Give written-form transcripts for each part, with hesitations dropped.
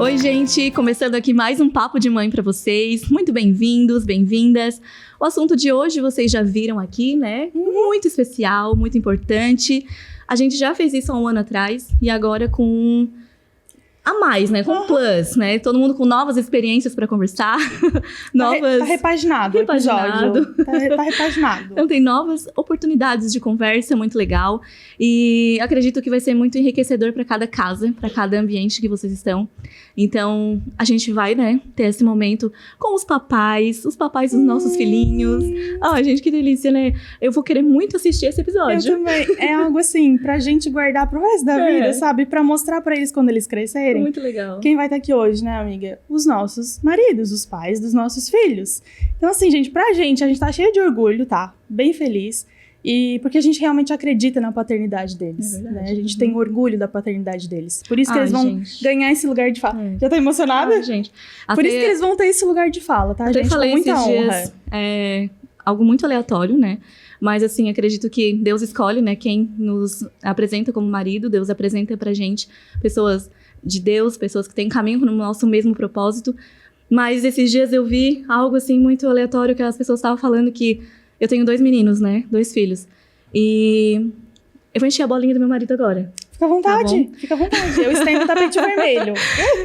Oi, gente! Começando aqui mais um Papo de Mãe para vocês. Muito bem-vindos, bem-vindas. O assunto de hoje vocês já viram aqui, né? Muito especial, muito importante. A gente já fez isso há um ano atrás e agora com a mais, né? Com plus, né? Todo mundo com novas experiências para conversar. Tá repaginado o episódio. Tá repaginado. Então tem novas oportunidades de conversa, muito legal. E acredito que vai ser muito enriquecedor para cada casa, para cada ambiente que vocês estão. Então, a gente vai, né, ter esse momento com os papais dos nossos filhinhos. Ai, gente, que delícia, né? Eu vou querer muito assistir esse episódio. Eu também. É algo assim, pra gente guardar pro resto da vida, sabe? Pra mostrar pra eles quando eles crescerem. Muito legal. Quem vai estar aqui hoje, né, amiga? Os nossos maridos, os pais dos nossos filhos. Então, assim, gente, a gente tá cheio de orgulho, tá? Bem feliz. E porque a gente realmente acredita na paternidade deles, verdade, né? A gente tem orgulho da paternidade deles. Por isso que eles vão ganhar esse lugar de fala. Já tá emocionada? Gente. Por isso que eles vão ter esse lugar de fala, tá, gente? Falei com muita esses honra. Dias, é algo muito aleatório, né? Mas, assim, acredito que Deus escolhe, né? Quem nos apresenta como marido. Deus apresenta pra gente pessoas de Deus, pessoas que têm caminho no nosso mesmo propósito. Mas esses dias eu vi algo, assim, muito aleatório, que as pessoas estavam falando que eu tenho 2 meninos, né? 2 filhos. E eu vou encher a bolinha do meu marido agora. Fica à vontade, fica à vontade. Eu estendo o tapete vermelho.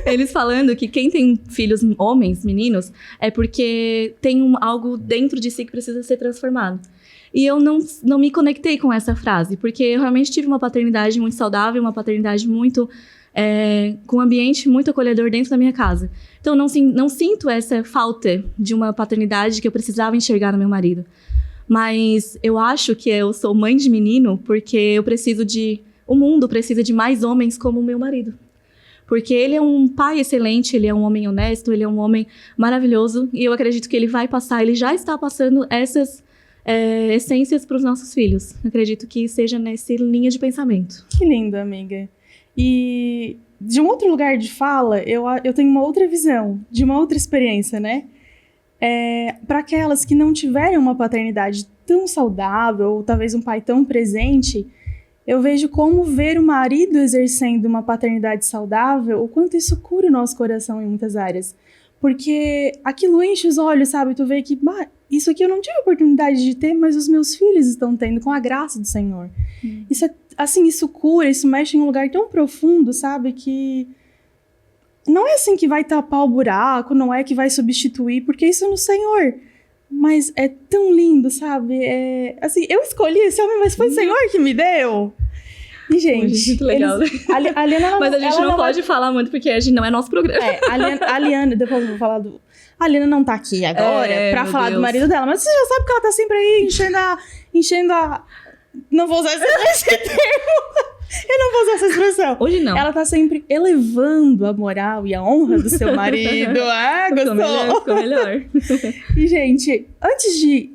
Eles falando que quem tem filhos homens, meninos, é porque tem algo dentro de si que precisa ser transformado. E eu não me conectei com essa frase, porque eu realmente tive uma paternidade muito saudável, uma paternidade muito... com um ambiente muito acolhedor dentro da minha casa. Então, não sinto essa falta de uma paternidade que eu precisava enxergar no meu marido. Mas eu acho que eu sou mãe de menino porque o mundo precisa de mais homens como o meu marido. Porque ele é um pai excelente, ele é um homem honesto, ele é um homem maravilhoso. E eu acredito que ele já está passando essas essências para os nossos filhos. Eu acredito que seja nessa linha de pensamento. Que lindo, amiga. E de um outro lugar de fala, eu tenho uma outra visão, de uma outra experiência, né? Para aquelas que não tiverem uma paternidade tão saudável, ou talvez um pai tão presente, eu vejo como ver o marido exercendo uma paternidade saudável, o quanto isso cura o nosso coração em muitas áreas. Porque aquilo enche os olhos, sabe? Tu vê que, isso aqui eu não tive oportunidade de ter, mas os meus filhos estão tendo, com a graça do Senhor. Isso cura, isso mexe em um lugar tão profundo, sabe? Que não é assim que vai tapar o buraco, não é que vai substituir, porque isso é no Senhor. Mas é tão lindo, sabe? Eu escolhi esse homem, mas foi o Senhor que me deu. E, gente... Muito legal. A Liana, mas a gente não pode falar muito, porque a gente não é nosso programa. A Liana, depois eu vou falar do... A Liana não tá aqui agora pra falar do marido dela, mas você já sabe que ela tá sempre aí enchendo a... Não vou usar esse termo. Eu não vou usar essa expressão. Hoje não. Ela tá sempre elevando a moral e a honra do seu marido. Gostou? Ficou melhor. E, gente, antes de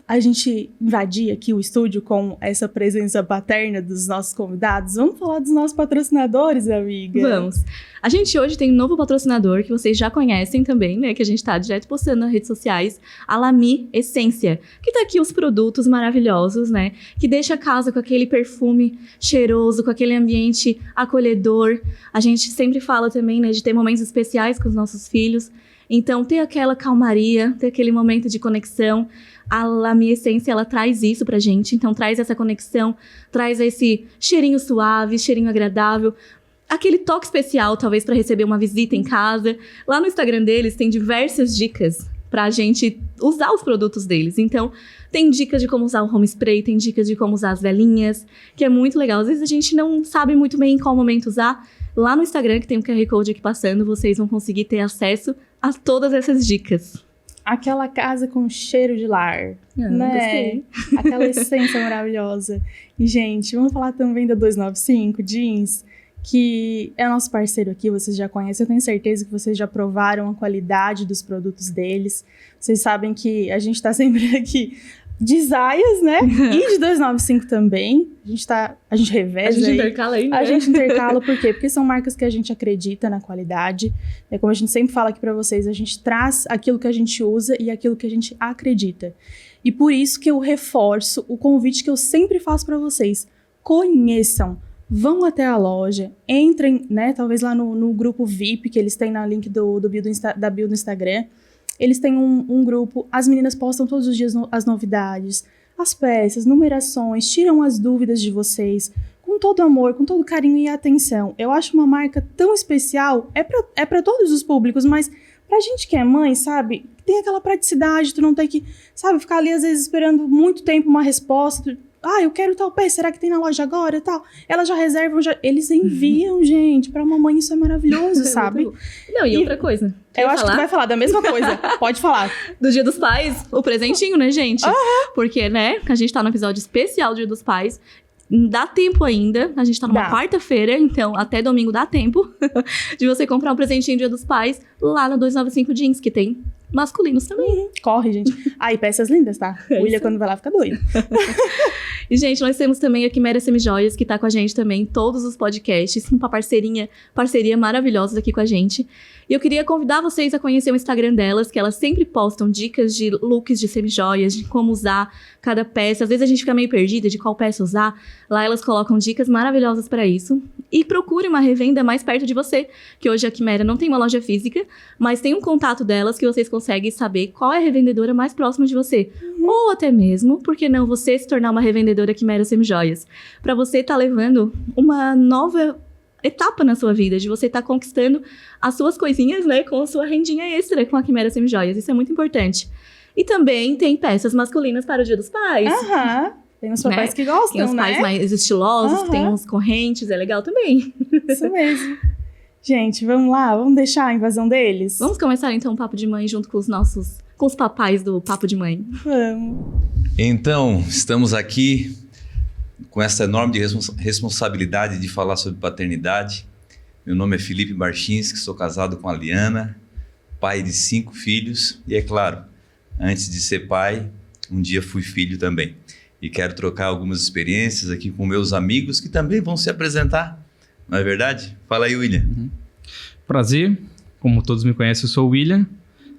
a gente invadir aqui o estúdio com essa presença paterna dos nossos convidados, vamos falar dos nossos patrocinadores, amiga? Vamos. A gente hoje tem um novo patrocinador que vocês já conhecem também, né? Que a gente tá direto postando nas redes sociais, a Lamy Essência, que tá aqui os produtos maravilhosos, né? Que deixa a casa com aquele perfume cheiroso, com aquele ambiente acolhedor. A gente sempre fala também, né? De ter momentos especiais com os nossos filhos. Então, ter aquela calmaria, ter aquele momento de conexão. A Lamy Essência, ela traz isso pra gente. Então, traz essa conexão, traz esse cheirinho suave, cheirinho agradável. Aquele toque especial, talvez, para receber uma visita em casa. Lá no Instagram deles tem diversas dicas pra gente usar os produtos deles. Então, tem dicas de como usar o home spray, tem dicas de como usar as velinhas, que é muito legal. Às vezes a gente não sabe muito bem em qual momento usar. Lá no Instagram, que tem um QR Code aqui passando, vocês vão conseguir ter acesso a todas essas dicas. Aquela casa com cheiro de lar, né? Gostei. Aquela essência maravilhosa. E, gente, vamos falar também da 295 Jeans, que é nosso parceiro aqui, vocês já conhecem. Eu tenho certeza que vocês já provaram a qualidade dos produtos deles. Vocês sabem que a gente tá sempre aqui de Zaias, né? E de 295 também. A gente reveza. A gente intercala aí, né? A gente intercala, por quê? Porque são marcas que a gente acredita na qualidade. É como a gente sempre fala aqui pra vocês, a gente traz aquilo que a gente usa e aquilo que a gente acredita. E por isso que eu reforço o convite que eu sempre faço pra vocês. Conheçam, vão até a loja, entrem, né, talvez lá no grupo VIP, que eles têm na link da bio do Instagram. Eles têm um grupo, as meninas postam todos os dias as novidades, as peças, numerações, tiram as dúvidas de vocês, com todo amor, com todo carinho e atenção. Eu acho uma marca tão especial, é pra todos os públicos, mas pra gente que é mãe, sabe, tem aquela praticidade, tu não tem que, sabe, ficar ali às vezes esperando muito tempo uma resposta. Eu quero tal peça, será que tem na loja agora e tal? Elas já reservam, eles enviam, gente. Pra uma mãe isso é maravilhoso, sabe? Não, e outra coisa. Eu acho que tu vai falar da mesma coisa. Pode falar. Do Dia dos Pais, o presentinho, né, gente? Porque, né, a gente tá no episódio especial do Dia dos Pais. Dá tempo ainda, a gente tá numa quarta-feira, então até domingo dá tempo de você comprar um presentinho Dia dos Pais lá na 295 Jeans, que tem masculinos também. Corre, gente. E peças lindas, tá? O William, quando vai lá, fica doido. E, gente, nós temos também a Quimera Semijoias, que tá com a gente também em todos os podcasts. Uma parceria maravilhosa aqui com a gente. E eu queria convidar vocês a conhecer o Instagram delas, que elas sempre postam dicas de looks de semijoias, de como usar cada peça. Às vezes a gente fica meio perdida de qual peça usar. Lá elas colocam dicas maravilhosas para isso. E procure uma revenda mais perto de você, que hoje a Quimera não tem uma loja física, mas tem um contato delas que vocês conseguem saber qual é a revendedora mais próxima de você. Ou até mesmo, por que não você se tornar uma revendedora Quimera Semijoias? Para você estar levando uma nova etapa na sua vida, de você estar conquistando as suas coisinhas, né, com a sua rendinha extra com a Quimera Semijoias. Isso é muito importante. E também tem peças masculinas para o Dia dos Pais. Tem uns papais que gostam, tem uns pais mais estilosos, que tem uns correntes, é legal também. Isso mesmo. Gente, vamos lá, vamos deixar a invasão deles? Vamos começar então o Papo de Mãe junto com os papais do Papo de Mãe. Vamos. Então, estamos aqui com essa enorme responsabilidade de falar sobre paternidade. Meu nome é Felipe Barchinski, sou casado com a Liana, pai de 5 filhos e, é claro, antes de ser pai, um dia fui filho também. E quero trocar algumas experiências aqui com meus amigos que também vão se apresentar, não é verdade? Fala aí, William. Prazer, como todos me conhecem, eu sou o William,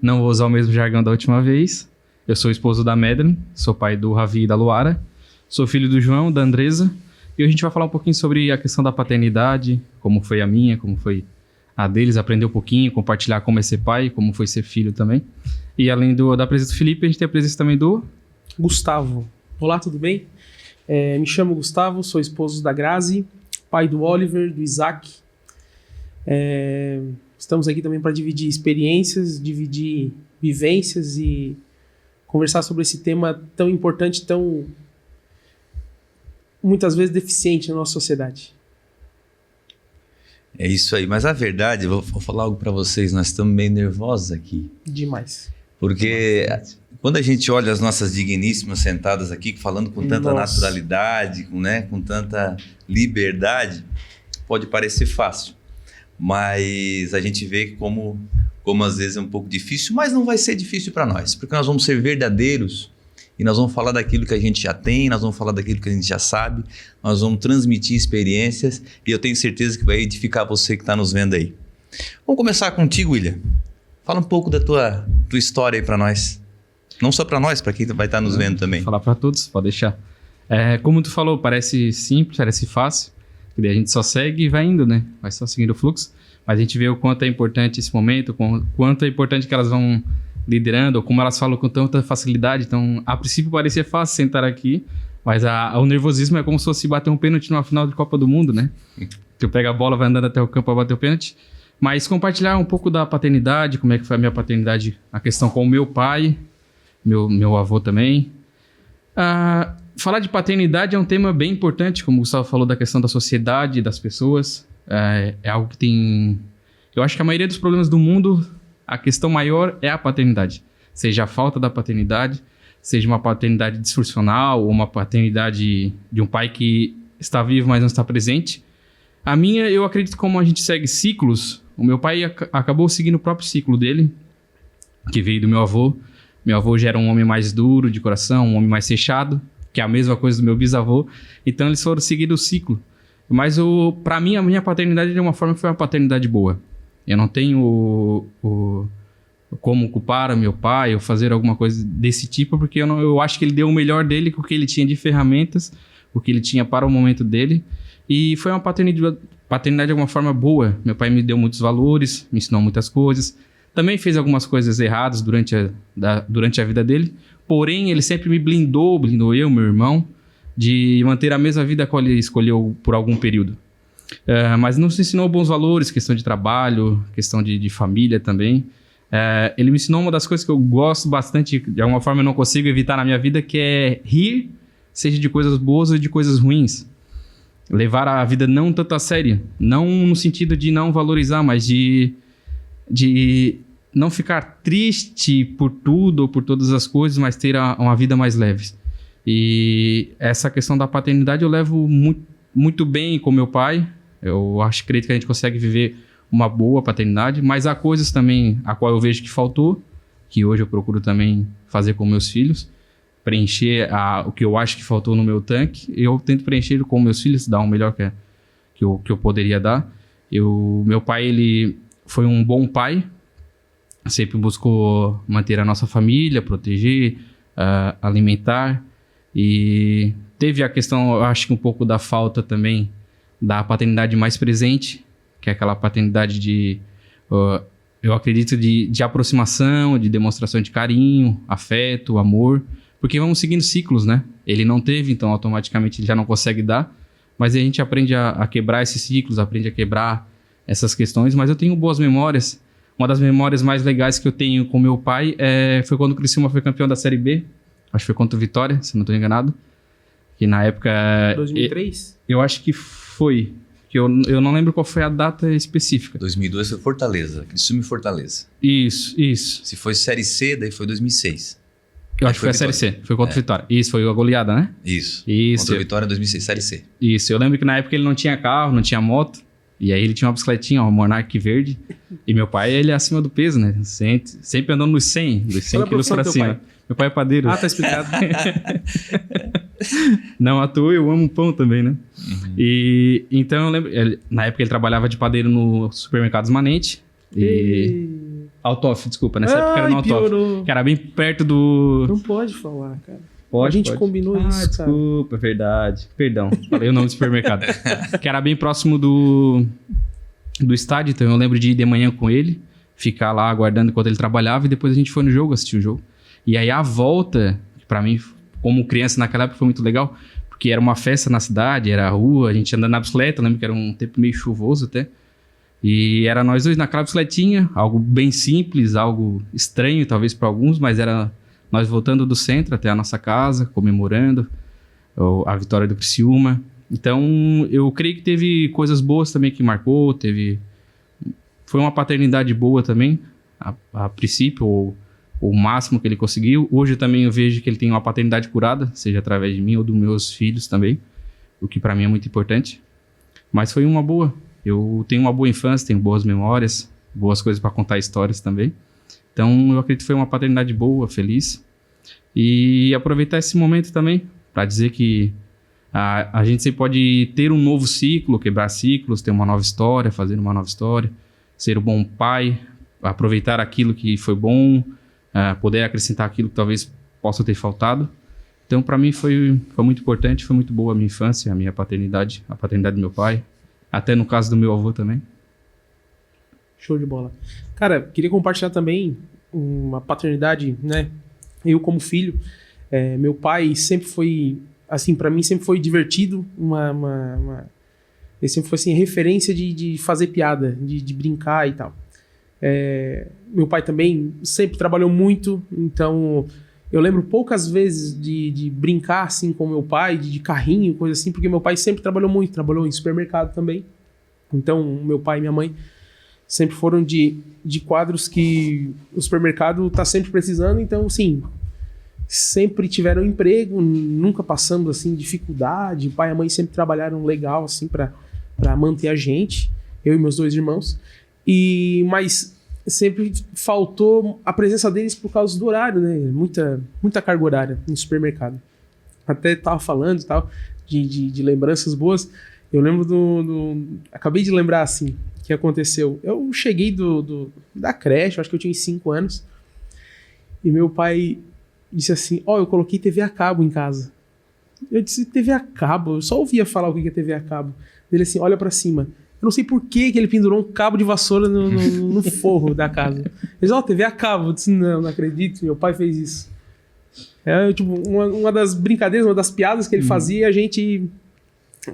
não vou usar o mesmo jargão da última vez. Eu sou esposo da Madeline, sou pai do Ravi e da Luara, sou filho do João, da Andresa, e hoje a gente vai falar um pouquinho sobre a questão da paternidade, como foi a minha, como foi a deles, aprender um pouquinho, compartilhar como é ser pai, como foi ser filho também. E além da presença do Felipe, a gente tem a presença também do Gustavo. Olá, tudo bem? Me chamo Gustavo, sou esposo da Grazi, pai do Oliver, do Isaac. Estamos aqui também para dividir experiências, dividir vivências e conversar sobre esse tema tão importante, tão muitas vezes deficiente na nossa sociedade. É isso aí, mas a verdade, vou falar algo para vocês, nós estamos meio nervosos aqui. Demais. Porque quando a gente olha as nossas digníssimas sentadas aqui, falando com tanta naturalidade, com tanta liberdade, pode parecer fácil. Mas a gente vê que como às vezes é um pouco difícil, mas não vai ser difícil para nós, porque nós vamos ser verdadeiros e nós vamos falar daquilo que a gente já tem, nós vamos falar daquilo que a gente já sabe, nós vamos transmitir experiências e eu tenho certeza que vai edificar você que está nos vendo aí. Vamos começar contigo, William. Fala um pouco da tua história aí para nós. Não só para nós, para quem vai estar nos vendo também. Falar para todos, pode deixar. Como tu falou, parece simples, parece fácil, que daí a gente só segue e vai indo, né? Vai só seguindo o fluxo. Mas a gente vê o quanto é importante esse momento, o quanto é importante que elas vão liderando, ou como elas falam com tanta facilidade. Então, a princípio parecia fácil sentar aqui, mas o nervosismo é como se fosse bater um pênalti numa final de Copa do Mundo, né? Tu pega a bola, vai andando até o campo para bater o pênalti. Mas compartilhar um pouco da paternidade, como é que foi a minha paternidade, a questão com o meu pai, meu avô também. Falar de paternidade é um tema bem importante, como o Gustavo falou, da questão da sociedade, das pessoas. É algo que tem... Eu acho que a maioria dos problemas do mundo, a questão maior é a paternidade. Seja a falta da paternidade, seja uma paternidade disfuncional, ou uma paternidade de um pai que está vivo, mas não está presente. A minha, eu acredito que como a gente segue ciclos, o meu pai acabou seguindo o próprio ciclo dele, que veio do meu avô. Meu avô já era um homem mais duro de coração, um homem mais fechado, que é a mesma coisa do meu bisavô. Então eles foram seguindo o ciclo. Mas para mim, a minha paternidade de uma forma foi uma paternidade boa. Eu não tenho como culpar o meu pai ou fazer alguma coisa desse tipo, porque eu acho que ele deu o melhor dele com o que ele tinha de ferramentas, o que ele tinha para o momento dele. E foi uma paternidade de alguma forma boa. Meu pai me deu muitos valores, me ensinou muitas coisas. Também fez algumas coisas erradas durante a vida dele. Porém, ele sempre me blindou eu, meu irmão, de manter a mesma vida que ele escolheu por algum período. Mas nos ensinou bons valores, questão de trabalho, questão de família também. Ele me ensinou uma das coisas que eu gosto bastante, de alguma forma eu não consigo evitar na minha vida, que é rir, seja de coisas boas ou de coisas ruins. Levar a vida não tanto a sério. Não no sentido de não valorizar, mas de não ficar triste por tudo ou por todas as coisas, mas ter uma vida mais leve. E essa questão da paternidade eu levo muito bem com meu pai. Eu acredito que a gente consegue viver uma boa paternidade, mas há coisas também a qual eu vejo que faltou, que hoje eu procuro também fazer com meus filhos, preencher o que eu acho que faltou no meu tanque, eu tento preencher com meus filhos, dar o melhor que eu poderia dar. Meu pai, ele foi um bom pai, sempre buscou manter a nossa família, proteger, alimentar, e teve a questão, eu acho que um pouco da falta também da paternidade mais presente, que é aquela paternidade eu acredito, de aproximação, de demonstração de carinho, afeto, amor, porque vamos seguindo ciclos, né? Ele não teve, então automaticamente ele já não consegue dar, mas a gente aprende a quebrar esses ciclos, aprende a quebrar essas questões, mas eu tenho boas memórias. Uma das memórias mais legais que eu tenho com meu pai foi quando o Criciúma foi campeão da Série B, acho que foi contra o Vitória, se não estou enganado, que na época... 2003? Eu acho que foi, que eu não lembro qual foi a data específica. 2002 foi Fortaleza, Criciúma e Fortaleza. Isso. Se foi Série C, daí foi 2006. Eu acho que foi a Série C, foi contra o Vitória. Isso, foi a goleada, né? Isso. Contra o Vitória 2006, Série C. Isso, eu lembro que na época ele não tinha carro, não tinha moto, e aí ele tinha uma bicicletinha, uma Monarch verde, e meu pai, ele é acima do peso, né? Sempre andando nos 100 quilos pra cima. Pai? Meu pai é padeiro. Tá explicado. Não à toa, eu amo pão também, né? Uhum. E então eu lembro, na época ele trabalhava de padeiro no supermercado Manente. Altoff, desculpa, nessa época era no Altoff, que era bem perto do... Não pode falar, cara. Pode, a gente combinou isso, desculpa, verdade. Perdão, falei o nome do supermercado. Que era bem próximo do estádio, então eu lembro de ir de manhã com ele, ficar lá aguardando enquanto ele trabalhava, e depois a gente foi no jogo, assistir o jogo. E aí a volta, que pra mim, como criança naquela época, foi muito legal, porque era uma festa na cidade, era a rua, a gente andando na bicicleta, eu lembro que era um tempo meio chuvoso até, e era nós dois naquela bicicletinha, algo bem simples, algo estranho talvez para alguns, mas era nós voltando do centro até a nossa casa, comemorando a vitória do Criciúma. Então eu creio que teve coisas boas também que marcou, foi uma paternidade boa também, a princípio, o máximo que ele conseguiu. Hoje também eu vejo que ele tem uma paternidade curada, seja através de mim ou dos meus filhos também, o que para mim é muito importante. Mas foi uma boa. Eu tenho uma boa infância, tenho boas memórias, boas coisas para contar histórias também. Então eu acredito que foi uma paternidade boa, feliz. E aproveitar esse momento também para dizer que a gente sempre pode ter um novo ciclo, quebrar ciclos, ter uma nova história, fazer uma nova história, ser um bom pai, aproveitar aquilo que foi bom, poder acrescentar aquilo que talvez possa ter faltado. Então, para mim, foi muito importante, foi muito boa a minha infância, a minha paternidade, a paternidade do meu pai, até no caso do meu avô também. Show de bola. Cara, queria compartilhar também uma paternidade, né? Eu como filho, meu pai sempre foi, assim, para mim sempre foi divertido, ele sempre foi, assim, referência de fazer piada, de brincar e tal. Meu pai também sempre trabalhou muito, então eu lembro poucas vezes de brincar assim com meu pai, de carrinho, coisa assim, porque meu pai sempre trabalhou muito, trabalhou em supermercado também. Então meu pai e minha mãe sempre foram de quadros que o supermercado tá sempre precisando, então sim, sempre tiveram emprego, nunca passando assim dificuldade. O pai e a mãe sempre trabalharam legal assim para manter a gente, eu e meus dois irmãos. Mas sempre faltou a presença deles por causa do horário, né? Muita carga horária no supermercado. Até tava falando e tal, de lembranças boas. Eu lembro acabei de lembrar, assim, que aconteceu. Eu cheguei da creche, acho que eu tinha 5 anos, e meu pai disse assim, eu coloquei TV a cabo em casa. Eu disse, TV a cabo? Eu só ouvia falar o que é TV a cabo. Ele assim, olha pra cima. Eu não sei por que ele pendurou um cabo de vassoura no forro da casa. Ele disse, TV a cabo. Eu disse, não acredito, meu pai fez isso. Tipo, uma das brincadeiras, uma das piadas que ele fazia, a gente,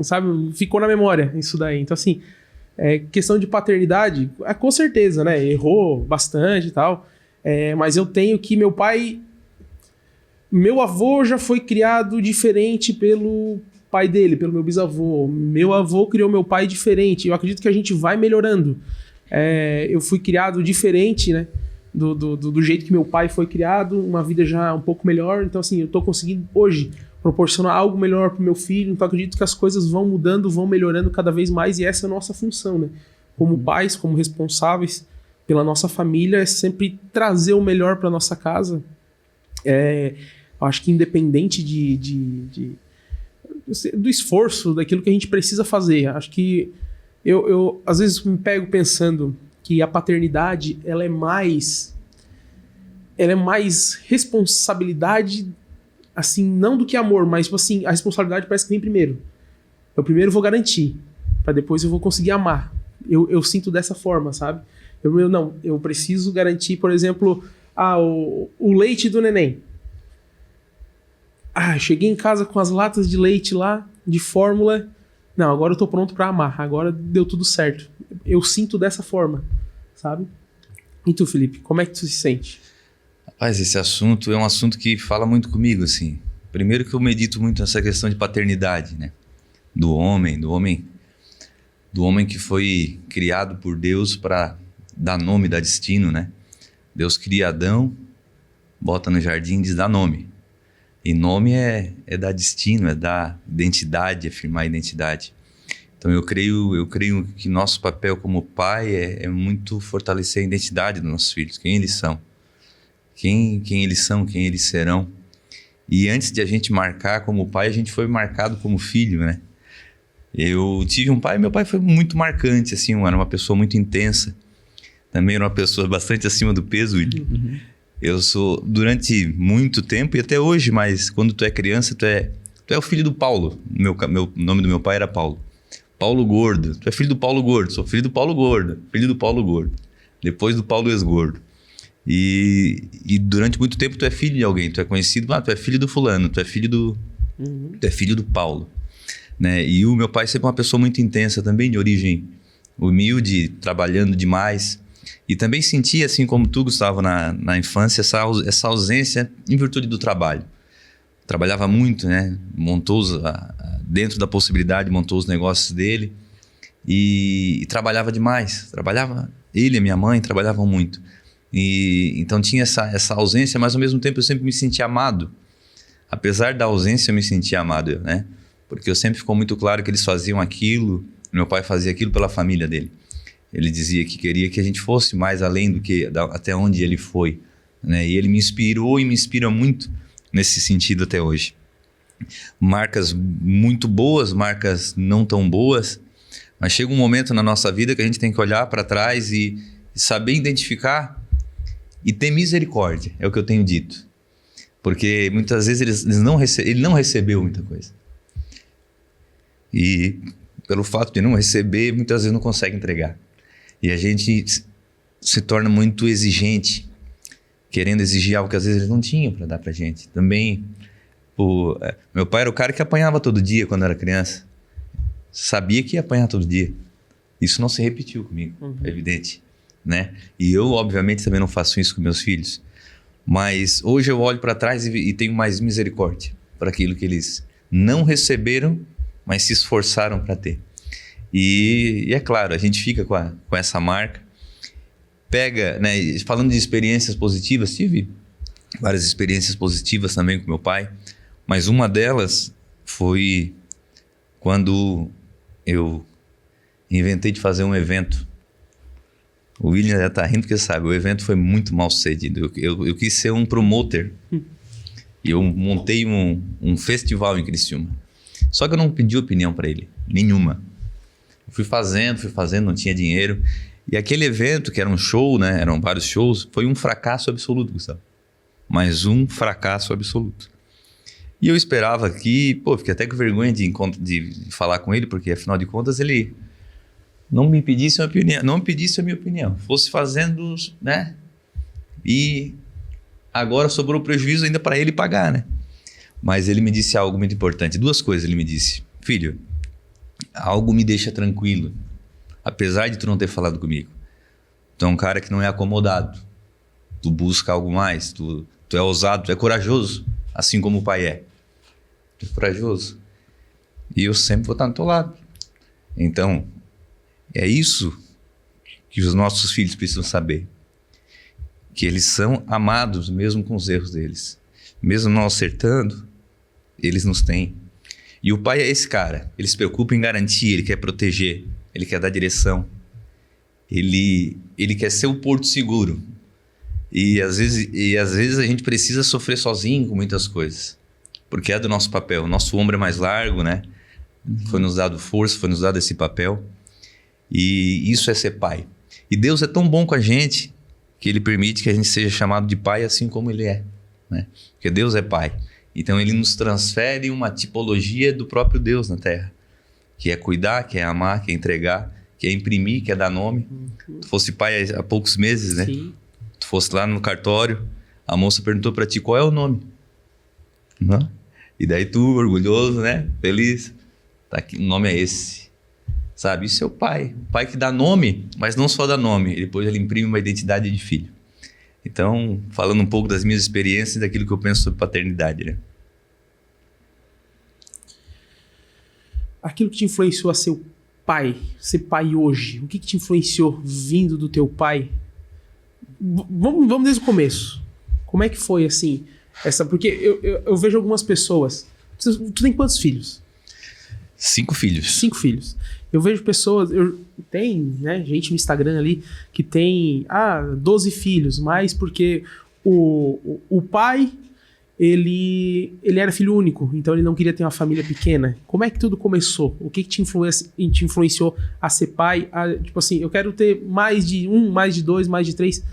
sabe, ficou na memória isso daí. Então, assim, questão de paternidade, com certeza, né? Errou bastante e tal. Mas eu tenho que meu avô já foi criado diferente pelo pai dele, pelo meu bisavô. Meu avô criou meu pai diferente. Eu acredito que a gente vai melhorando. Eu fui criado diferente, né? Do jeito que meu pai foi criado, uma vida já um pouco melhor. Então, assim, eu tô conseguindo hoje proporcionar algo melhor pro meu filho. Então, acredito que as coisas vão mudando, vão melhorando cada vez mais. E essa é a nossa função, né? Como pais, como responsáveis pela nossa família, é sempre trazer o melhor para nossa casa. Eu acho que independente do esforço, daquilo que a gente precisa fazer. Acho que eu às vezes me pego pensando que a paternidade ela é mais responsabilidade, assim, não do que amor, mas tipo assim, a responsabilidade parece que vem primeiro. Eu primeiro vou garantir, para depois eu vou conseguir amar. Eu sinto dessa forma, sabe? Eu preciso garantir, por exemplo, o leite do neném. Cheguei em casa com as latas de leite lá, de fórmula. Não, agora eu tô pronto para amar. Agora deu tudo certo. Eu sinto dessa forma, sabe? E tu, Felipe, como é que tu se sente? Rapaz, esse assunto é um assunto que fala muito comigo, assim. Primeiro que eu medito muito nessa questão de paternidade, né? Do homem que foi criado por Deus para dar nome, dar destino, né? Deus cria Adão, bota no jardim e diz, dá nome. E nome é dar destino, é dar identidade, é afirmar identidade. Então eu creio que nosso papel como pai é muito fortalecer a identidade dos nossos filhos, quem eles são. Quem eles são, quem eles serão. E antes de a gente marcar como pai, a gente foi marcado como filho, né? Eu tive um pai, meu pai foi muito marcante, assim, era uma pessoa muito intensa. Também era uma pessoa bastante acima do peso. Eu sou, durante muito tempo e até hoje, mas quando tu é criança, tu é o filho do Paulo. O nome do meu pai era Paulo. Paulo Gordo. Tu é filho do Paulo Gordo. Sou filho do Paulo Gordo. Filho do Paulo Gordo. Depois do Paulo Ex-Gordo. E durante muito tempo tu é filho de alguém. Tu é conhecido, tu é filho do fulano. Tu é filho do Paulo. Né? E o meu pai sempre uma pessoa muito intensa também, de origem humilde, trabalhando demais. E também sentia, assim como tu, Gustavo, na infância, essa ausência em virtude do trabalho. Trabalhava muito, né? Dentro da possibilidade, montou os negócios dele e trabalhava demais. Ele e minha mãe trabalhavam muito. E então tinha essa ausência, mas ao mesmo tempo eu sempre me sentia amado. Apesar da ausência, eu me sentia amado, né? Porque eu sempre ficou muito claro que eles faziam aquilo, meu pai fazia aquilo pela família dele. Ele dizia que queria que a gente fosse mais além do que até onde ele foi, né? E ele me inspirou e me inspira muito nesse sentido até hoje. Marcas muito boas, marcas não tão boas, mas chega um momento na nossa vida que a gente tem que olhar para trás e saber identificar e ter misericórdia, é o que eu tenho dito. Porque muitas vezes ele não recebeu muita coisa. E pelo fato de não receber, muitas vezes não consegue entregar. E a gente se torna muito exigente, querendo exigir algo que às vezes eles não tinham para dar pra gente. Também, meu pai era o cara que apanhava todo dia quando era criança. Sabia que ia apanhar todo dia. Isso não se repetiu comigo, é evidente, né? E eu, obviamente, também não faço isso com meus filhos. Mas hoje eu olho para trás e tenho mais misericórdia para aquilo que eles não receberam, mas se esforçaram para ter. E é claro, a gente fica com essa marca. Pega, né? Falando de experiências positivas, tive várias experiências positivas também com meu pai, mas uma delas foi quando eu inventei de fazer um evento. O William já está rindo porque sabe, o evento foi muito mal sucedido. Eu quis ser um promoter e eu montei um festival em Criciúma. Só que eu não pedi opinião para ele, nenhuma. Eu fui fazendo, não tinha dinheiro. E aquele evento, que era um show, né? Eram vários shows, foi um fracasso absoluto, Gustavo. Mas um fracasso absoluto. E eu esperava que, fiquei até com vergonha de falar com ele, porque afinal de contas ele não me pedisse a minha opinião, fosse fazendo, né? E agora sobrou prejuízo ainda para ele pagar, né? Mas ele me disse algo muito importante, 2 coisas ele me disse. Filho, algo me deixa tranquilo, apesar de tu não ter falado comigo. Tu é um cara que não é acomodado, tu busca algo mais, tu é ousado, tu é corajoso, assim como o pai é. Tu é corajoso. E eu sempre vou estar do teu lado. Então, é isso que os nossos filhos precisam saber. Que eles são amados mesmo com os erros deles. Mesmo não acertando, eles nos têm. E o pai é esse cara. Ele se preocupa em garantir, ele quer proteger, ele quer dar direção. Ele quer ser o porto seguro. E às vezes a gente precisa sofrer sozinho com muitas coisas. Porque é do nosso papel. O nosso ombro é mais largo, né? Foi nos dado força, foi nos dado esse papel. E isso é ser pai. E Deus é tão bom com a gente que Ele permite que a gente seja chamado de pai assim como Ele é, né? Porque Deus é pai. Então Ele nos transfere uma tipologia do próprio Deus na Terra. Que é cuidar, que é amar, que é entregar, que é imprimir, que é dar nome. Tu fosse pai há poucos meses, né? Sim. Tu fosse lá no cartório, a moça perguntou pra ti qual é o nome. Não? E daí tu, orgulhoso, né? Feliz. Tá aqui, o nome é esse. Sabe? Isso é o pai que dá nome, mas não só dá nome, depois ele imprime uma identidade de filho. Então, falando um pouco das minhas experiências e daquilo que eu penso sobre paternidade, né? Aquilo que te influenciou a ser pai hoje, o que te influenciou vindo do teu pai? Vamos desde o começo. Como é que foi, assim, porque eu vejo algumas pessoas... Tu tem quantos filhos? 5 filhos. 5 filhos. Eu vejo pessoas... Tem, né, gente no Instagram ali que tem 12 filhos, mas porque o pai, ele era filho único, então ele não queria ter uma família pequena. Como é que tudo começou? O que te influenciou a ser pai? Tipo assim, eu quero ter mais de 1, mais de 2, mais de 3.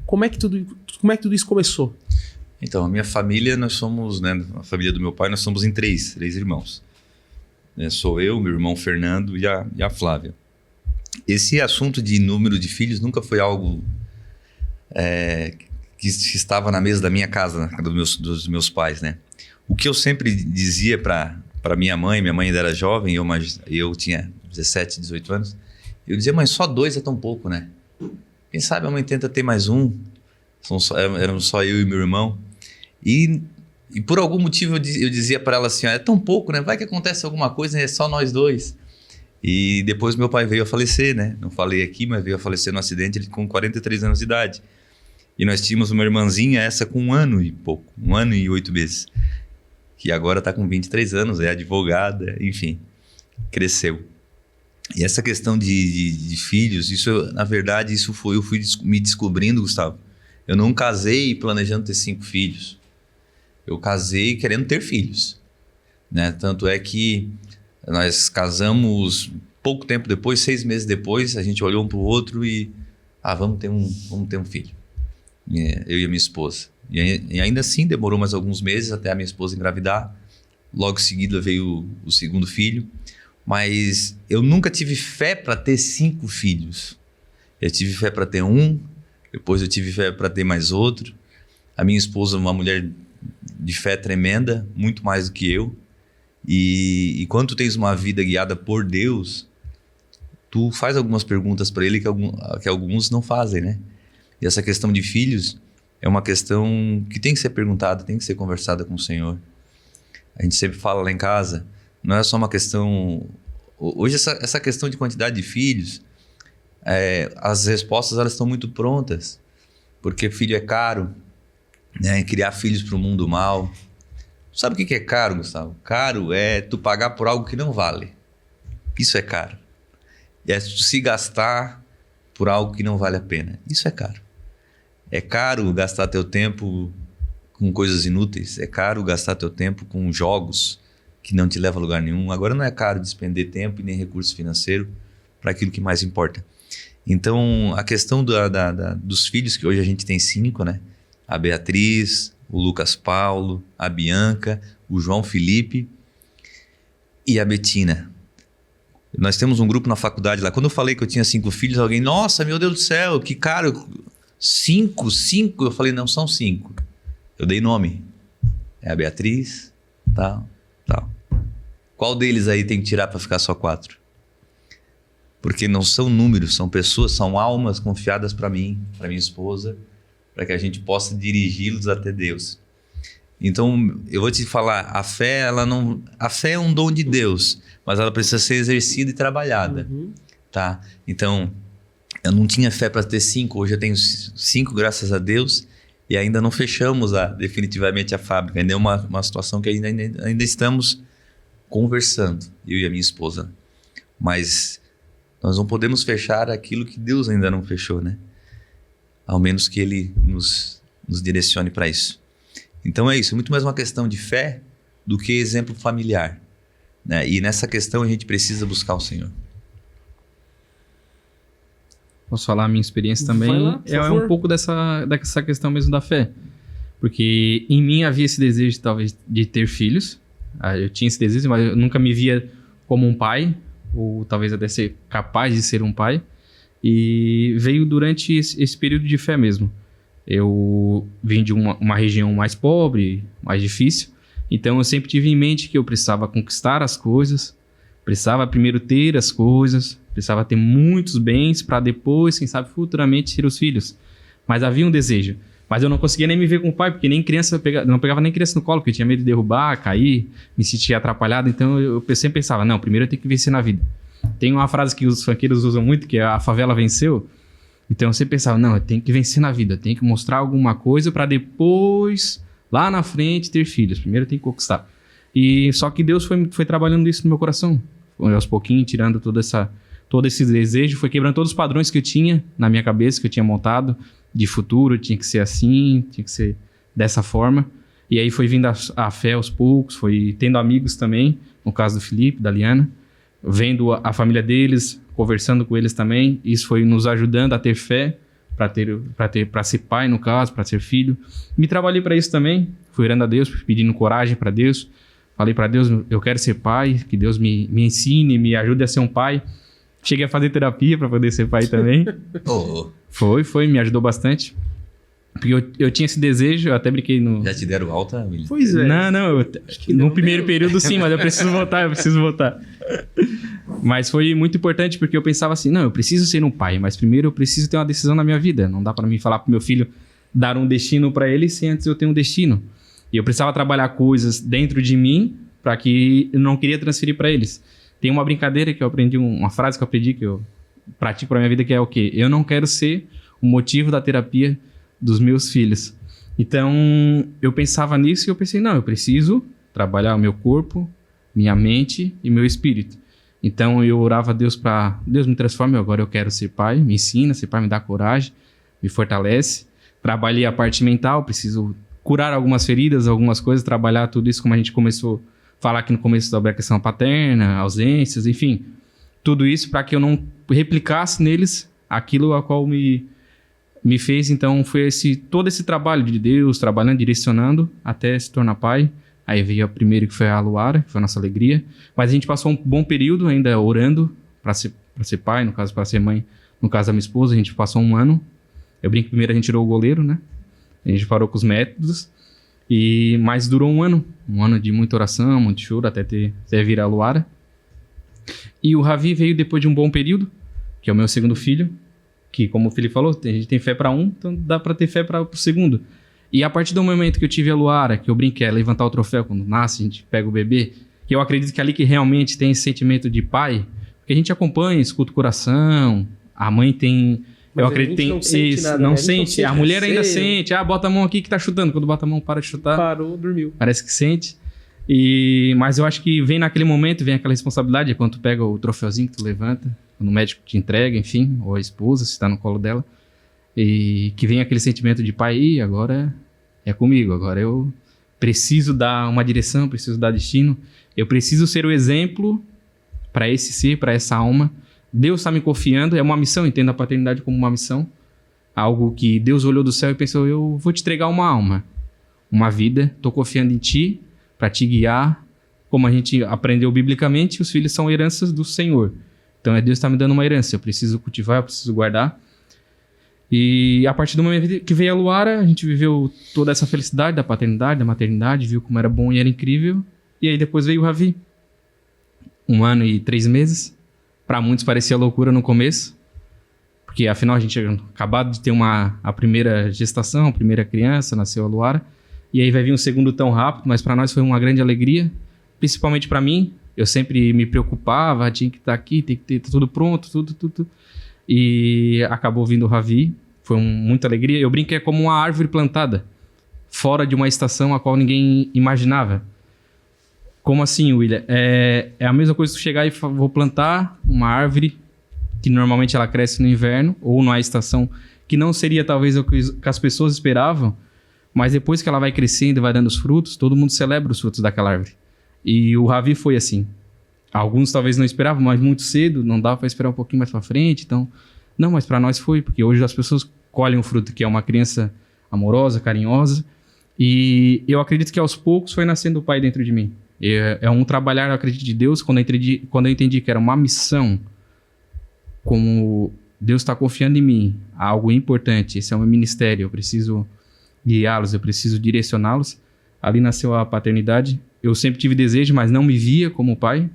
Como é que tudo isso começou? Então, a minha família, nós somos, né, a família do meu pai, nós somos em 3 irmãos. Sou eu, meu irmão Fernando e a Flávia. Esse assunto de número de filhos nunca foi algo que estava na mesa da minha casa, dos meus pais, né? O que eu sempre dizia para minha mãe ainda era jovem, eu tinha 17, 18 anos, eu dizia, mãe, só 2 é tão pouco, né? Quem sabe a mãe tenta ter mais um, éramos só eu e meu irmão. E por algum motivo eu dizia para ela assim, é tão pouco, né? Vai que acontece alguma coisa, é só nós 2. E depois meu pai veio a falecer, né? Não falei aqui, mas veio a falecer no acidente, ele com 43 anos de idade. E nós tínhamos uma irmãzinha, essa com 1 ano e pouco, 1 ano e 8 meses. Que agora está com 23 anos, é advogada, enfim, cresceu. E essa questão de filhos, isso, na verdade, eu fui me descobrindo, Gustavo. Eu não casei planejando ter 5 filhos. Eu casei querendo ter filhos, né? Tanto é que nós casamos pouco tempo depois, 6 meses depois, a gente olhou um para o outro e vamos ter um filho. Eu e a minha esposa. E ainda assim demorou mais alguns meses até a minha esposa engravidar. Logo em seguida veio o segundo filho. Mas eu nunca tive fé para ter 5 filhos. Eu tive fé para ter 1, depois eu tive fé para ter mais outro. A minha esposa é uma mulher de fé tremenda, muito mais do que eu. E quando tu tens uma vida guiada por Deus, tu faz algumas perguntas para Ele que alguns não fazem, né? E essa questão de filhos é uma questão que tem que ser perguntada, tem que ser conversada com o Senhor. A gente sempre fala lá em casa, não é só uma questão... Hoje essa questão de quantidade de filhos, as respostas elas estão muito prontas, porque filho é caro, né? Criar filhos para o mundo mal. Sabe o que é caro, Gustavo? Caro é tu pagar por algo que não vale. Isso é caro. É tu se gastar por algo que não vale a pena. Isso é caro. É caro gastar teu tempo com coisas inúteis. É caro gastar teu tempo com jogos que não te levam a lugar nenhum. Agora não é caro despender tempo e nem recurso financeiro para aquilo que mais importa. Então, a questão dos filhos, que hoje a gente tem 5, né? A Beatriz, o Lucas Paulo, a Bianca, o João Felipe e a Betina. Nós temos um grupo na faculdade lá. Quando eu falei que eu tinha 5 filhos, alguém, nossa, meu Deus do céu, que caro. 5? Eu falei, não, são 5. Eu dei nome. É a Beatriz, tal. Qual deles aí tem que tirar para ficar só 4? Porque não são números, são pessoas, são almas confiadas para mim, para minha esposa, para que a gente possa dirigi-los até Deus. Então, eu vou te falar, a fé é um dom de Deus, mas ela precisa ser exercida e trabalhada, tá? Então, eu não tinha fé para ter 5, hoje eu tenho 5, graças a Deus, e ainda não fechamos definitivamente a fábrica. Ainda é uma situação que ainda estamos conversando, eu e a minha esposa. Mas nós não podemos fechar aquilo que Deus ainda não fechou, né? Ao menos que Ele nos direcione para isso. Então é isso, muito mais uma questão de fé do que exemplo familiar, né? E nessa questão a gente precisa buscar o Senhor. Posso falar a minha experiência também? Vai lá, por favor. Um pouco dessa questão mesmo da fé. Porque em mim havia esse desejo, talvez, de ter filhos. Eu tinha esse desejo, mas eu nunca me via como um pai, ou talvez até ser capaz de ser um pai. E veio durante esse período de fé mesmo. Eu vim de uma região mais pobre, mais difícil. Então eu sempre tive em mente que eu precisava conquistar as coisas, precisava primeiro ter as coisas, precisava ter muitos bens para depois, quem sabe, futuramente ter os filhos. Mas havia um desejo. Mas eu não conseguia nem me ver com o pai, porque nem criança não pegava nem criança no colo, porque eu tinha medo de derrubar, cair, me sentia atrapalhado. Então eu sempre pensava, não, primeiro eu tenho que vencer na vida. Tem uma frase que os funkeiros usam muito, que é a favela venceu. Então eu sempre pensava, não, eu tenho que vencer na vida, eu tenho que mostrar alguma coisa para depois, lá na frente, ter filhos. Primeiro eu tenho que conquistar. E só que Deus foi trabalhando isso no meu coração. Foi aos pouquinhos, tirando todo esse desejo, foi quebrando todos os padrões que eu tinha na minha cabeça, que eu tinha montado de futuro, tinha que ser assim, tinha que ser dessa forma. E aí foi vindo a fé aos poucos, foi tendo amigos também, no caso do Felipe, da Liana, vendo a família deles, conversando com eles também. Isso foi nos ajudando a ter fé, para ser pai, no caso, para ser filho. Me trabalhei para isso também, fui orando a Deus, pedindo coragem para Deus. Falei para Deus, eu quero ser pai, que Deus me ensine, me ajude a ser um pai. Cheguei a fazer terapia para poder ser pai também. Foi, me ajudou bastante. Porque eu tinha esse desejo, eu até brinquei no... Já te deram alta, William? Pois é. Não, no primeiro período sim, mas eu preciso voltar. Mas foi muito importante porque eu pensava assim, não, eu preciso ser um pai, mas primeiro eu preciso ter uma decisão na minha vida. Não dá para mim falar pro meu filho, dar um destino para ele sem antes eu ter um destino. E eu precisava trabalhar coisas dentro de mim para que eu não queria transferir para eles. Tem uma brincadeira que eu aprendi, uma frase que eu aprendi, que eu pratico para minha vida, que é o quê? Eu não quero ser o motivo da terapia dos meus filhos. Então, eu pensava nisso e eu pensei, não, eu preciso trabalhar o meu corpo, minha mente e meu espírito. Então, eu orava a Deus para, Deus me transforme, agora eu quero ser pai, me ensina, ser pai me dá coragem, me fortalece. Trabalhei a parte mental, preciso curar algumas feridas, algumas coisas, trabalhar tudo isso, como a gente começou a falar aqui no começo sobre a questão paterna, ausências, enfim. Tudo isso para que eu não replicasse neles aquilo a qual me fez. Então foi todo esse trabalho de Deus, trabalhando, direcionando, até se tornar pai. Aí veio a primeira, que foi a Luara, que foi a nossa alegria. Mas a gente passou um bom período ainda orando para ser pai, no caso para ser mãe. No caso da minha esposa, a gente passou 1 ano. Eu brinco que primeiro a gente tirou o goleiro, né? A gente parou com os métodos. Mas durou 1 ano. 1 ano de muita oração, muito choro, até vir a Luara. E o Ravi veio depois de um bom período, que é o meu segundo filho. Que, como o Felipe falou, a gente tem fé para um, então dá para ter fé para o segundo. E a partir do momento que eu tive a Luara, que eu brinquei, levantar o troféu quando nasce, a gente pega o bebê, que eu acredito que ali que realmente tem esse sentimento de pai, porque a gente acompanha, escuta o coração, a mãe tem... Mas eu acredito que tem não sente isso, nada, não né? sente, a mulher ainda receio. sente, bota a mão aqui que tá chutando, quando bota a mão para de chutar, Parou, dormiu. parece que sente. Mas eu acho que vem naquele momento, vem aquela responsabilidade, é quando tu pega o troféuzinho que tu levanta, quando o médico te entrega, enfim, ou a esposa, se tá no colo dela, e que vem aquele sentimento de pai, agora é comigo, agora eu preciso dar uma direção, preciso dar destino, eu preciso ser o exemplo para esse ser, para essa alma. Deus está me confiando, é uma missão, entenda a paternidade como uma missão, algo que Deus olhou do céu e pensou, eu vou te entregar uma alma, uma vida, tô confiando em ti para te guiar. Como a gente aprendeu biblicamente, os filhos são heranças do Senhor. Então Deus está me dando uma herança, eu preciso cultivar, eu preciso guardar. E a partir do momento que veio a Luara, a gente viveu toda essa felicidade da paternidade, da maternidade, viu como era bom e era incrível. E aí depois veio o Ravi. 1 ano e 3 meses. Para muitos parecia loucura no começo, porque afinal a gente tinha acabado de ter a primeira gestação, a primeira criança, nasceu a Luara. E aí vai vir um segundo tão rápido, mas para nós foi uma grande alegria. Principalmente para mim, eu sempre me preocupava, tinha que estar aqui, tem que ter tudo pronto, tudo. E acabou vindo o Ravi, foi muita alegria. Eu brinco que é como uma árvore plantada, fora de uma estação a qual ninguém imaginava. Como assim, William? É a mesma coisa que tu chegar e vou plantar uma árvore que normalmente ela cresce no inverno, ou numa estação que não seria talvez o que as pessoas esperavam, mas depois que ela vai crescendo e vai dando os frutos, todo mundo celebra os frutos daquela árvore. E o Ravi foi assim. Alguns talvez não esperavam, mas muito cedo, não dava para esperar um pouquinho mais para frente. Então, não, mas para nós foi, porque hoje as pessoas colhem o fruto, que é uma criança amorosa, carinhosa. E eu acredito que aos poucos foi nascendo o Pai dentro de mim. É um trabalhar, eu acredito, de Deus, quando eu entendi que era uma missão, como Deus está confiando em mim, algo importante, esse é o meu ministério, eu preciso guiá-los, eu preciso direcioná-los. Ali nasceu a paternidade. Eu sempre tive desejo, mas não me via como pai.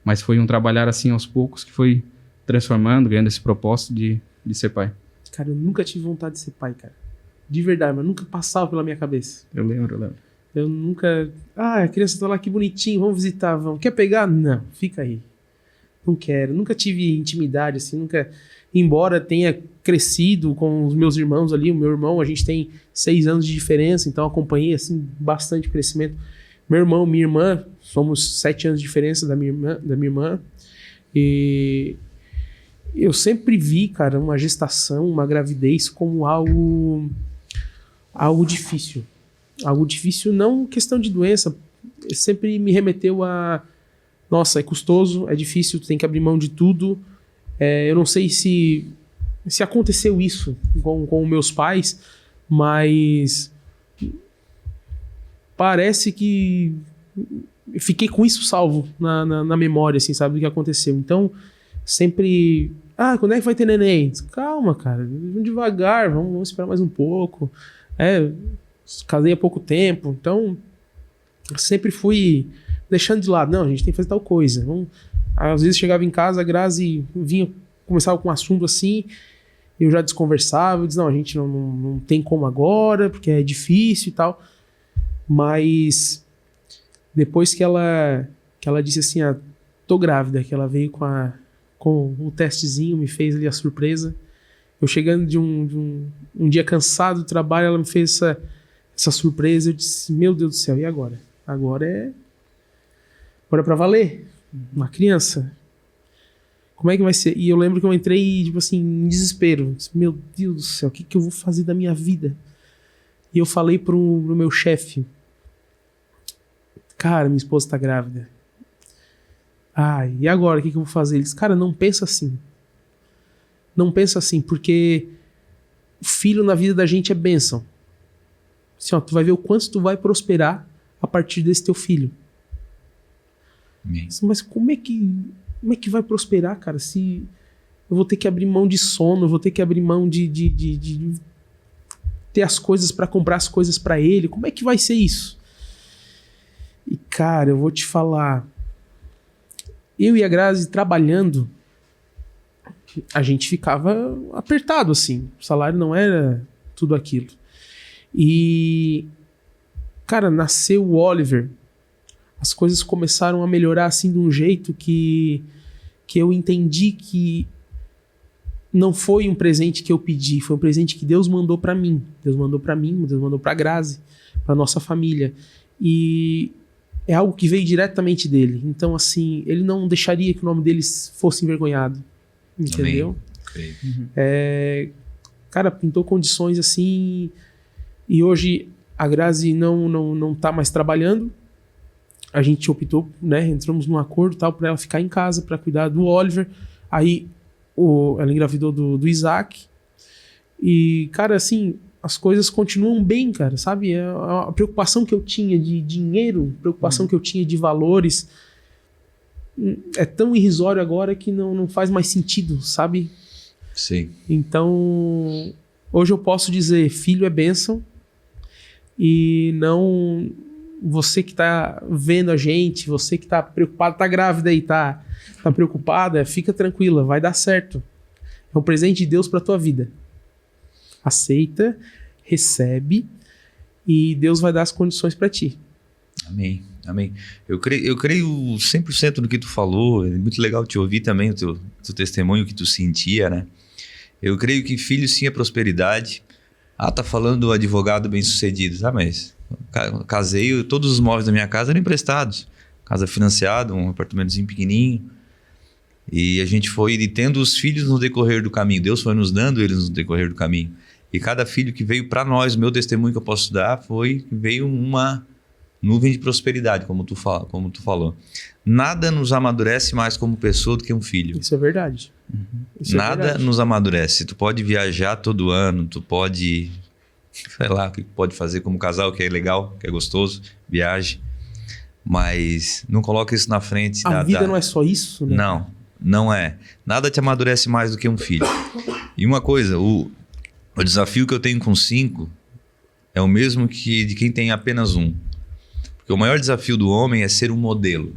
Mas foi um trabalhar assim aos poucos que foi transformando, ganhando esse propósito de ser pai. Cara, eu nunca tive vontade de ser pai, cara. De verdade, mas nunca passava pela minha cabeça. Eu lembro. Eu nunca... a criança tá lá, que bonitinho, vamos visitar, vamos. Quer pegar? Não, fica aí. Não quero. Nunca tive intimidade, assim, nunca... Embora tenha crescido com os meus irmãos ali, o meu irmão, a gente tem 6 anos de diferença, então acompanhei, assim, bastante crescimento. Meu irmão, minha irmã, somos 7 anos de diferença da minha irmã. E eu sempre vi, cara, uma gestação, uma gravidez como algo difícil. Algo difícil, não questão de doença. Sempre me remeteu a... Nossa, é custoso, é difícil, tu tem que abrir mão de tudo. Eu não sei se aconteceu isso com meus pais, mas... Parece que fiquei com isso salvo na memória, assim, sabe, do que aconteceu. Então, sempre... quando é que vai ter neném? Calma, cara, vamos devagar, vamos esperar mais um pouco. Casei há pouco tempo, então sempre fui deixando de lado. Não, a gente tem que fazer tal coisa. Às vezes chegava em casa, a Grazi começava com um assunto assim, eu já desconversava, eu dizia, não, a gente não tem como agora, porque é difícil e tal. Mas depois que ela disse assim, tô grávida, que ela veio com o testezinho, me fez ali a surpresa. Eu chegando de um dia cansado do trabalho, ela me fez essa surpresa. Eu disse, meu Deus do céu, e agora? Agora é pra valer. Uma criança. Como é que vai ser? E eu lembro que eu entrei, tipo assim, em desespero. Eu disse, meu Deus do céu, o que eu vou fazer da minha vida? E eu falei pro meu chefe, cara, minha esposa tá grávida. E agora, o que eu vou fazer? Ele disse, cara, não pensa assim. Não pensa assim, porque o filho na vida da gente é bênção. Assim, tu vai ver o quanto tu vai prosperar a partir desse teu filho. Amém. Mas como é que vai prosperar, cara? Se eu vou ter que abrir mão de sono, eu vou ter que abrir mão de ter as coisas para comprar as coisas para ele. Como é que vai ser isso? E, cara, eu vou te falar. Eu e a Grazi trabalhando, a gente ficava apertado, assim. O salário não era tudo aquilo. E, cara, nasceu o Oliver. As coisas começaram a melhorar, assim, de um jeito que eu entendi que não foi um presente que eu pedi, foi um presente que Deus mandou pra mim. Deus mandou pra mim, Deus mandou pra Grazi, pra nossa família. E é algo que veio diretamente dele. Então, assim, ele não deixaria que o nome deles fosse envergonhado. Entendeu? Cara, pintou condições assim. E hoje a Grazi não tá mais trabalhando. A gente optou, né? Entramos num acordo tal pra ela ficar em casa pra cuidar do Oliver. Aí ela engravidou do Isaac. E, cara, assim, as coisas continuam bem, cara, sabe? A preocupação que eu tinha de dinheiro, preocupação que eu tinha de valores, é tão irrisório agora que não faz mais sentido, sabe? Sim. Então, hoje eu posso dizer, filho é bênção, e não... Você que tá vendo a gente, você que tá preocupado, tá grávida e tá preocupada, fica tranquila, vai dar certo. É um presente de Deus pra tua vida. Aceita, recebe, e Deus vai dar as condições pra ti. Amém, amém. Eu creio 100% no que tu falou. É muito legal te ouvir também, o teu testemunho que tu sentia, né? Eu creio que filho sim é prosperidade. Tá falando do advogado bem-sucedido. Mas casei, todos os móveis da minha casa eram emprestados. Casa financiada, um apartamentozinho pequenininho. E a gente foi tendo os filhos no decorrer do caminho. Deus foi nos dando eles no decorrer do caminho. E cada filho que veio para nós, o meu testemunho que eu posso dar veio uma nuvem de prosperidade, como tu falou. Nada nos amadurece mais como pessoa do que um filho. Isso é verdade. Nada nos amadurece. Tu pode viajar todo ano, tu pode, sei lá, o que pode fazer como casal, que é legal, que é gostoso, viaje. Mas não coloca isso na frente. A vida não é só isso, né? Não é. Nada te amadurece mais do que um filho. E uma coisa, o desafio que eu tenho com 5 é o mesmo que de quem tem apenas 1. Porque o maior desafio do homem é ser um modelo.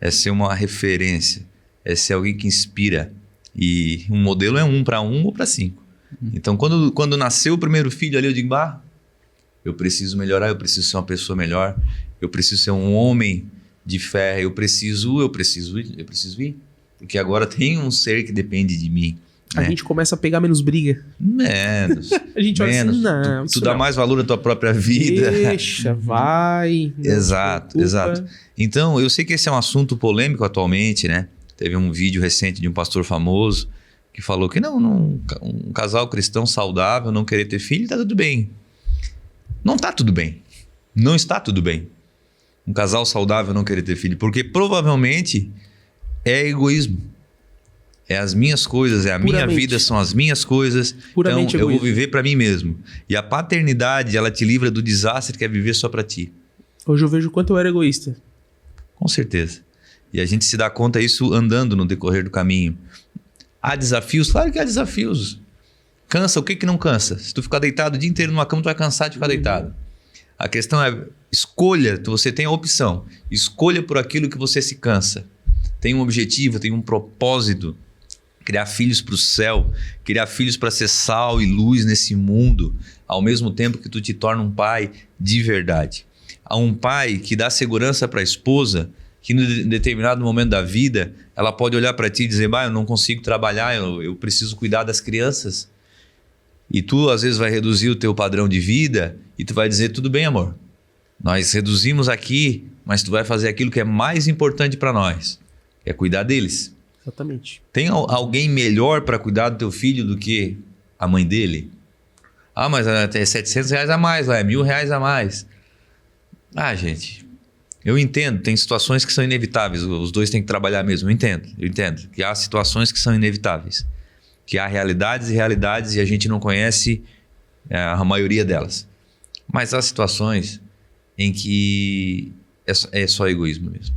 É ser uma referência. É ser alguém que inspira. E um modelo é 1 para 1 ou para 5. Então, quando nasceu o primeiro filho ali, eu digo, eu preciso melhorar, eu preciso ser uma pessoa melhor, eu preciso ser um homem de fé, eu preciso ir. Porque agora tem um ser que depende de mim. A gente começa a pegar menos briga. Menos. A gente olha assim, não. Tu dá mais valor à tua própria vida. Deixa, vai. Exato. Então, eu sei que esse é um assunto polêmico atualmente, né? Teve um vídeo recente de um pastor famoso que falou que um casal cristão saudável não querer ter filho, tá tudo bem. Não tá tudo bem. Não está tudo bem. Um casal saudável não querer ter filho, porque provavelmente é egoísmo. É as minhas coisas, a minha vida, são as minhas coisas. Puramente então, eu egoísmo. vou viver para mim mesmo. E a paternidade, ela te livra do desastre que é viver só para ti. Hoje eu vejo o quanto eu era egoísta. Com certeza. E a gente se dá conta disso andando no decorrer do caminho. Há desafios? Claro que há desafios. Cansa, o que não cansa? Se tu ficar deitado o dia inteiro numa cama, tu vai cansar de ficar deitado. A questão é, escolha, você tem a opção. Escolha por aquilo que você se cansa. Tem um objetivo, tem um propósito. Criar filhos para o céu, criar filhos para ser sal e luz nesse mundo, ao mesmo tempo que tu te torna um pai de verdade. Há um pai que dá segurança para a esposa, que em determinado momento da vida, ela pode olhar para ti e dizer, eu não consigo trabalhar, eu preciso cuidar das crianças. E tu, às vezes, vai reduzir o teu padrão de vida e tu vai dizer, tudo bem, amor, nós reduzimos aqui, mas tu vai fazer aquilo que é mais importante para nós, que é cuidar deles. Exatamente. Tem alguém melhor para cuidar do teu filho do que a mãe dele? Mas é R$700 a mais, é R$1.000 a mais. Gente, eu entendo, tem situações que são inevitáveis, os dois têm que trabalhar mesmo, eu entendo que há situações que são inevitáveis, que há realidades e a gente não conhece a maioria delas. Mas há situações em que é só egoísmo mesmo.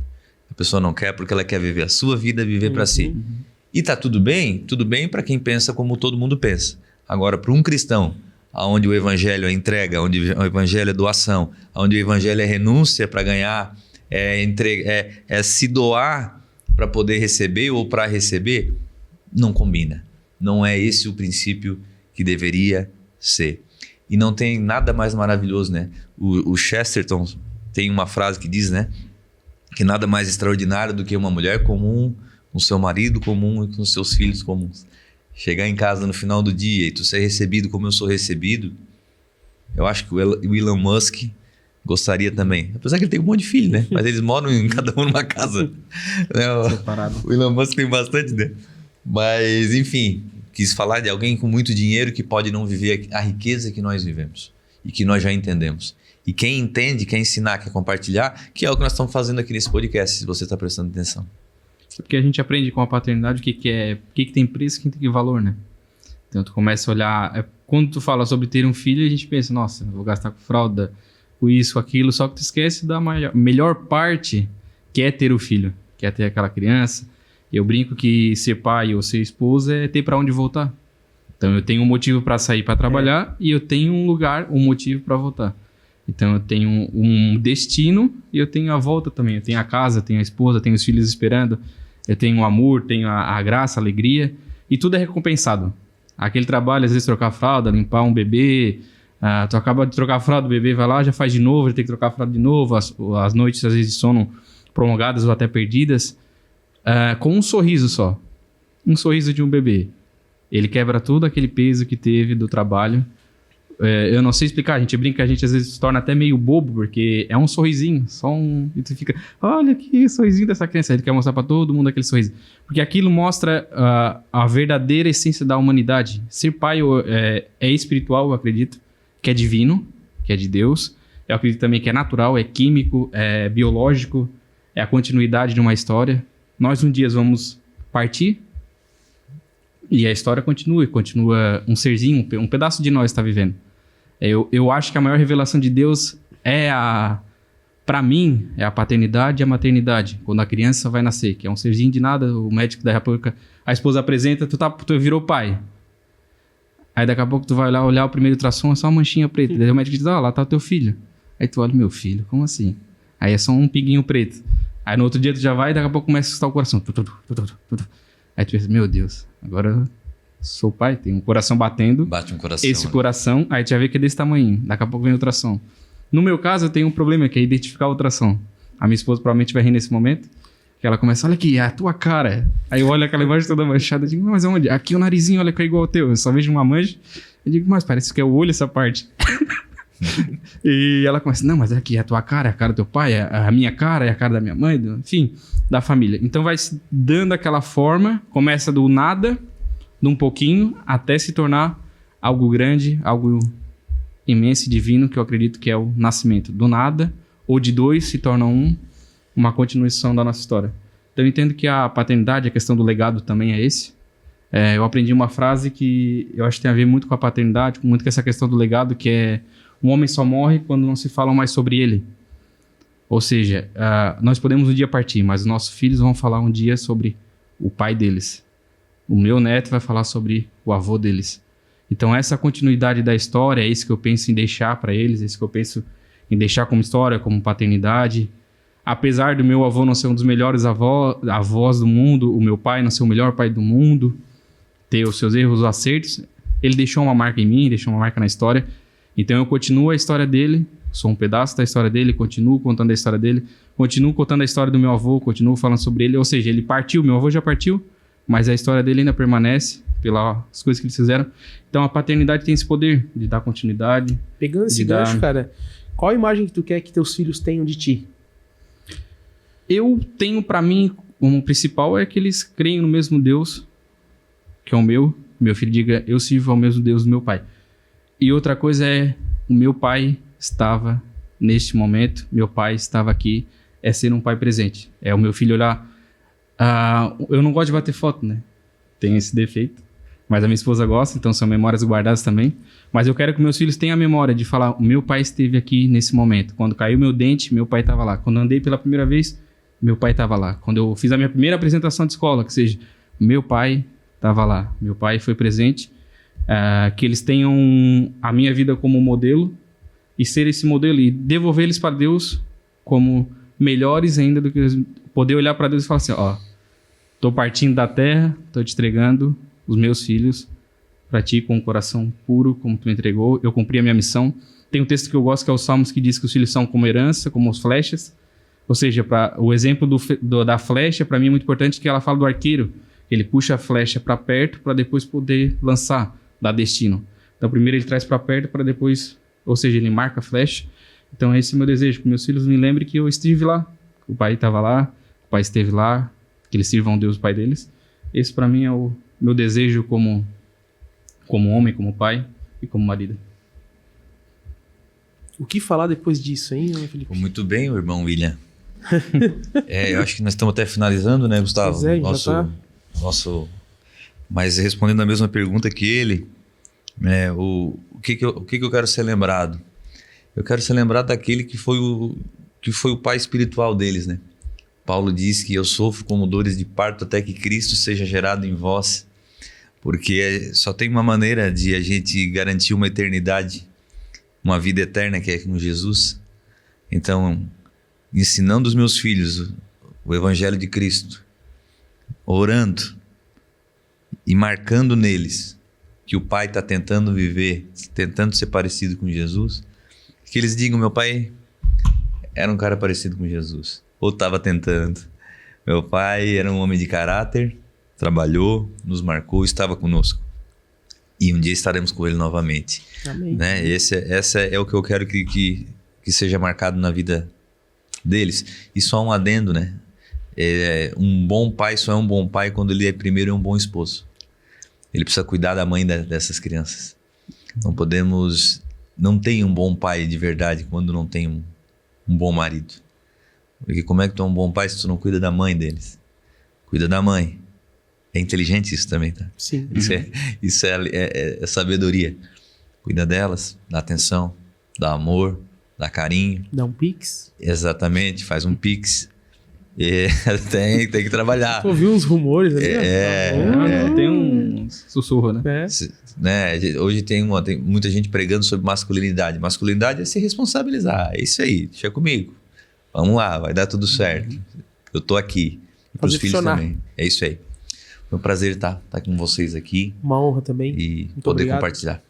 A pessoa não quer porque ela quer viver a sua vida, viver para si. E tá tudo bem para quem pensa como todo mundo pensa. Agora, para um cristão, onde o evangelho é entrega, onde o evangelho é doação, onde o evangelho é renúncia para ganhar, é se doar para poder receber ou para receber, não combina. Não é esse o princípio que deveria ser. E não tem nada mais maravilhoso, né? O Chesterton tem uma frase que diz, né? Que nada mais extraordinário do que uma mulher comum, com seu marido comum e com seus filhos comuns. Chegar em casa no final do dia e tu ser recebido como eu sou recebido, eu acho que o Elon Musk gostaria também. Apesar que ele tem um monte de filho, né? Mas eles moram cada um numa casa. Separado. O Elon Musk tem bastante, né? Mas, enfim, quis falar de alguém com muito dinheiro que pode não viver a riqueza que nós vivemos e que nós já entendemos. E quem entende, quer ensinar, quer compartilhar, que é o que nós estamos fazendo aqui nesse podcast, se você está prestando atenção. Porque a gente aprende com a paternidade o que tem preço e o que tem valor, né? Então tu começa a olhar... Quando tu fala sobre ter um filho, a gente pensa, nossa, vou gastar com fralda, com isso, com aquilo, só que tu esquece da melhor parte, que é ter o filho, que é ter aquela criança. Eu brinco que ser pai ou ser esposa é ter para onde voltar. Então eu tenho um motivo para sair para trabalhar e eu tenho um lugar, um motivo para voltar. Então eu tenho um destino e eu tenho a volta também. Eu tenho a casa, tenho a esposa, tenho os filhos esperando, eu tenho o amor, tenho a graça, a alegria, e tudo é recompensado. Aquele trabalho, às vezes trocar a fralda, limpar um bebê, tu acaba de trocar a fralda, o bebê vai lá, já faz de novo, já tem que trocar a fralda de novo, as noites às vezes de sono prolongadas ou até perdidas, com um sorriso só. Um sorriso de um bebê. Ele quebra todo aquele peso que teve do trabalho. Eu não sei explicar, a gente brinca, a gente às vezes se torna até meio bobo, porque é um sorrisinho, só um... E tu fica, olha que sorrisinho dessa criança. Ele quer mostrar pra todo mundo aquele sorriso. Porque aquilo mostra a verdadeira essência da humanidade. Ser pai é espiritual, eu acredito, que é divino, que é de Deus. Eu acredito também que é natural, é químico, é biológico, é a continuidade de uma história. Nós um dia vamos partir, e a história continua um serzinho, um pedaço de nós está vivendo. Eu acho que a maior revelação de Deus para mim, é a paternidade e a maternidade. Quando a criança vai nascer, que é um serzinho de nada, o médico daqui a pouco, a esposa apresenta, tu virou pai. Aí daqui a pouco tu vai lá olhar o primeiro ultrassom, é só uma manchinha preta. Daí o médico diz, lá tá o teu filho. Aí tu olha, meu filho, como assim? Aí é só um pinguinho preto. Aí no outro dia tu já vai e daqui a pouco começa a assustar o coração. Aí tu pensa, meu Deus, agora eu sou pai, tem um coração batendo. Bate um coração. Esse coração, aí tu já vê que é desse tamanho. Daqui a pouco vem a ultrassom. No meu caso, eu tenho um problema, que é identificar a ultrassom. A minha esposa provavelmente vai rir nesse momento. Que ela começa, olha aqui, é a tua cara. Aí eu olho aquela imagem toda manchada e digo, mas onde? Aqui o narizinho, olha que é igual ao teu. Eu só vejo uma mancha. Eu digo, mas parece que é o olho essa parte. E ela começa, não, mas aqui é a tua cara, é a cara do teu pai, é a minha cara, é a cara da minha mãe, enfim, da família. Então vai se dando aquela forma, começa do nada, de um pouquinho, até se tornar algo grande, algo imenso e divino, que eu acredito que é o nascimento. Do nada, ou de dois, se torna uma continuação da nossa história. Então eu entendo que a paternidade, a questão do legado também é esse. Eu aprendi uma frase que eu acho que tem a ver muito com a paternidade, muito com essa questão do legado, que é um homem só morre quando não se fala mais sobre ele. Ou seja, nós podemos um dia partir, mas os nossos filhos vão falar um dia sobre o pai deles. O meu neto vai falar sobre o avô deles. Então essa continuidade da história é isso que eu penso em deixar para eles, é isso que eu penso em deixar como história, como paternidade. Apesar do meu avô não ser um dos melhores avós do mundo, o meu pai não ser o melhor pai do mundo, ter os seus erros, os acertos, ele deixou uma marca em mim, deixou uma marca na história. Então eu continuo a história dele, sou um pedaço da história dele, continuo contando a história dele, continuo contando a história do meu avô, continuo falando sobre ele. Ou seja, ele partiu, meu avô já partiu, mas a história dele ainda permanece pelas coisas que eles fizeram. Então a paternidade tem esse poder de dar continuidade. Pegando esse gancho, cara, qual a imagem que tu quer que teus filhos tenham de ti? Eu tenho para mim, como principal, é que eles creem no mesmo Deus, que é o meu. Meu filho diga, eu sirvo ao mesmo Deus do meu pai. E outra coisa é, o meu pai estava neste momento, meu pai estava aqui, é ser um pai presente. É o meu filho olhar... eu não gosto de bater foto, né? Tem esse defeito. Mas a minha esposa gosta, então são memórias guardadas também. Mas eu quero que meus filhos tenham a memória de falar, o meu pai esteve aqui nesse momento. Quando caiu meu dente, meu pai estava lá. Quando eu andei pela primeira vez, meu pai estava lá. Quando eu fiz a minha primeira apresentação de escola, que seja, meu pai estava lá. Meu pai foi presente. Que eles tenham a minha vida como modelo e ser esse modelo e devolver eles para Deus como melhores ainda do que eles, poder olhar para Deus e falar assim, tô partindo da terra, tô te entregando os meus filhos para ti com um coração puro como tu me entregou, eu cumpri a minha missão. Tem um texto que eu gosto que é o Salmos, que diz que os filhos são como herança, como as flechas, ou seja, o exemplo da flecha para mim é muito importante, que ela fala do arqueiro, ele puxa a flecha para perto para depois poder lançar, dar destino. Então primeiro ele traz para perto para depois, ou seja, ele marca a flecha. Então esse é o meu desejo, que meus filhos me lembrem que eu estive lá, que o pai estava lá, o pai esteve lá, que eles sirvam a Deus, o pai deles. Esse para mim é o meu desejo como homem, como pai e como marido. O que falar depois disso, hein, Felipe? Muito bem, o irmão William. Eu acho que nós estamos até finalizando, né, Gustavo? Pois é, Nosso Mas respondendo a mesma pergunta que ele, né, o que eu quero ser lembrado? Eu quero ser lembrado daquele que foi o pai espiritual deles, né? Paulo diz que eu sofro como dores de parto até que Cristo seja gerado em vós, porque só tem uma maneira de a gente garantir uma eternidade, uma vida eterna, que é com Jesus. Então, ensinando os meus filhos o Evangelho de Cristo, orando e marcando neles que o pai está tentando viver, tentando ser parecido com Jesus, que eles digam: meu pai era um cara parecido com Jesus, ou estava tentando. Meu pai era um homem de caráter, trabalhou, nos marcou, estava conosco. E um dia estaremos com ele novamente. Amém. Né? Essa é o que eu quero que seja marcado na vida deles. E só um adendo, né? Um bom pai só é um bom pai quando ele primeiro é um bom esposo. Ele precisa cuidar da mãe dessas crianças. Não tem um bom pai de verdade quando não tem um bom marido. Porque como é que tu é um bom pai se tu não cuida da mãe deles? Cuida da mãe. É inteligente isso também, tá? Sim. Isso é sabedoria. Cuida delas, dá atenção, dá amor, dá carinho. Dá um pix. Exatamente, faz um pix. Tem que trabalhar. Tu ouviu uns rumores ali? Tem um sussurro, né? Hoje tem muita gente pregando sobre masculinidade. Masculinidade é se responsabilizar. É isso aí, deixa comigo. Vamos lá, vai dar tudo certo. Eu tô aqui. E pros filhos também. É isso aí. Foi um prazer estar com vocês aqui. Uma honra também. E Muito poder obrigado. compartilhar.